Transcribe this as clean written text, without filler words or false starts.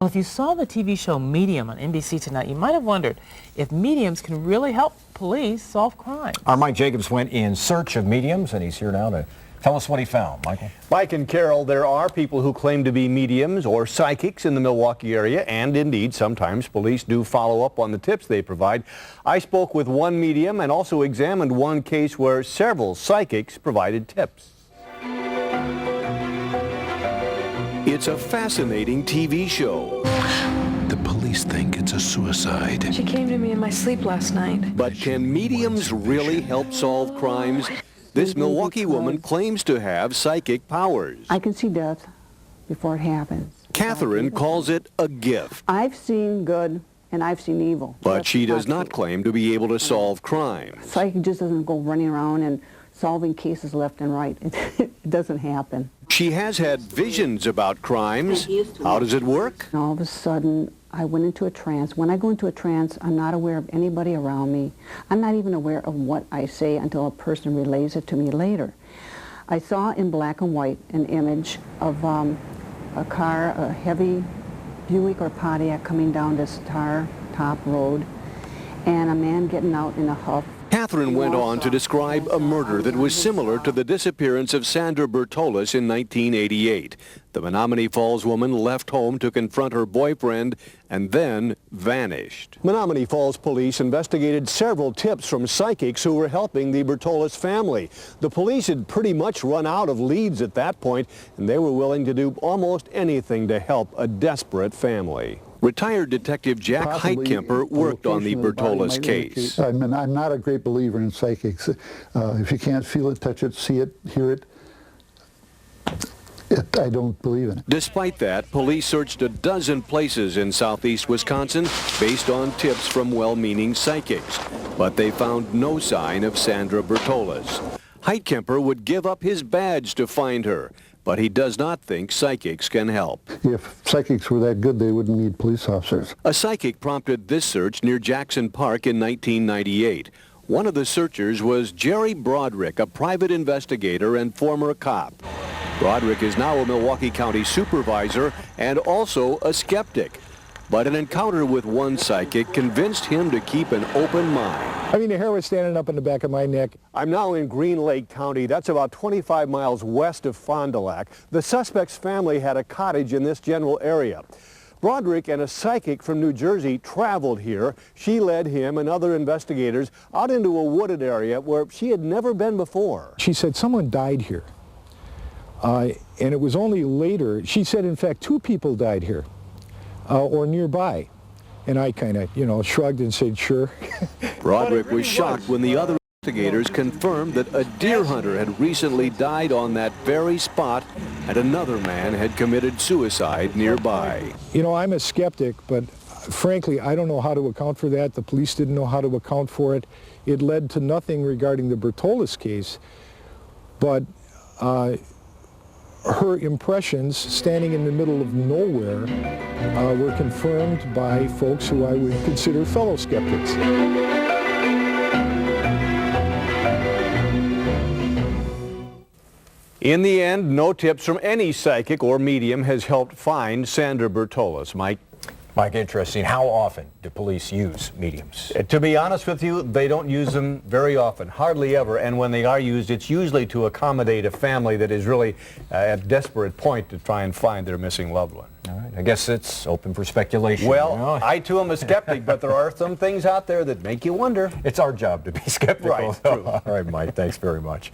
Well, if you saw the TV show Medium on NBC tonight, you might have wondered if mediums can really help police solve crime. Our Mike Jacobs went in search of mediums, and he's here now to tell us what he found. Michael? Mike and Carol, there are people who claim to be mediums or psychics in the Milwaukee area, and indeed, sometimes police do follow up on the tips they provide. I spoke with one medium and also examined one case where several psychics provided tips. It's a fascinating TV show. The police think it's a suicide. She came to me in my sleep last night. But can mediums really help solve crimes? This Milwaukee woman claims to have psychic powers. I can see death before it happens. Catherine calls it a gift. I've seen good and I've seen evil. But she does not claim to be able to solve crimes. Psychic just doesn't go running around and solving cases left and right. It doesn't happen. She has had visions about crimes. How does it work? And all of a sudden, I went into a trance. When I go into a trance, I'm not aware of anybody around me. I'm not even aware of what I say until a person relays it to me later. I saw in black and white an image of a car, a heavy Buick or Pontiac coming down this tar top road, and a man getting out in a huff. Catherine went on to describe a murder that was similar to the disappearance of Sandra Bertolis in 1988. The Menominee Falls woman left home to confront her boyfriend and then vanished. Menominee Falls police investigated several tips from psychics who were helping the Bertolis family. The police had pretty much run out of leads at that point, and they were willing to do almost anything to help a desperate family. Retired Detective Jack Heitkemper worked on the Bertolis case. I'm not a great believer in psychics. If you can't feel it, touch it, see it, hear it, I don't believe in it. Despite that, police searched a dozen places in southeast Wisconsin based on tips from well-meaning psychics, but they found no sign of Sandra Bertolis. Heitkemper would give up his badge to find her, but he does not think psychics can help. If psychics were that good, they wouldn't need police officers. A psychic prompted this search near Jackson Park in 1998. One of the searchers was Jerry Broderick, a private investigator and former cop. Broderick is now a Milwaukee County supervisor and also a skeptic. But an encounter with one psychic convinced him to keep an open mind. I mean, the hair was standing up on the back of my neck. I'm now in Green Lake County. That's about 25 miles west of Fond du Lac. The suspect's family had a cottage in this general area. Broderick and a psychic from New Jersey traveled here. She led him and other investigators out into a wooded area where she had never been before. She said someone died here. And it was only later, she said, in fact, 2 people died here. Or nearby. And I kind of, shrugged and said, sure. Broderick was shocked when the other investigators confirmed that a deer hunter had recently died on that very spot and another man had committed suicide nearby. I'm a skeptic, but frankly, I don't know how to account for that. The police didn't know how to account for it. It led to nothing regarding the Bertolis case, but her impressions, standing in the middle of nowhere, were confirmed by folks who I would consider fellow skeptics. In the end, no tips from any psychic or medium has helped find Sandra Bertolis. Mike? Mike, interesting. How often do police use mediums? To be honest with you, they don't use them very often, hardly ever. And when they are used, it's usually to accommodate a family that is really at a desperate point to try and find their missing loved one. All right. I guess it's open for speculation. Well, I too am a skeptic, but there are some things out there that make you wonder. It's our job to be skeptical. Right, true. All right, Mike, thanks very much.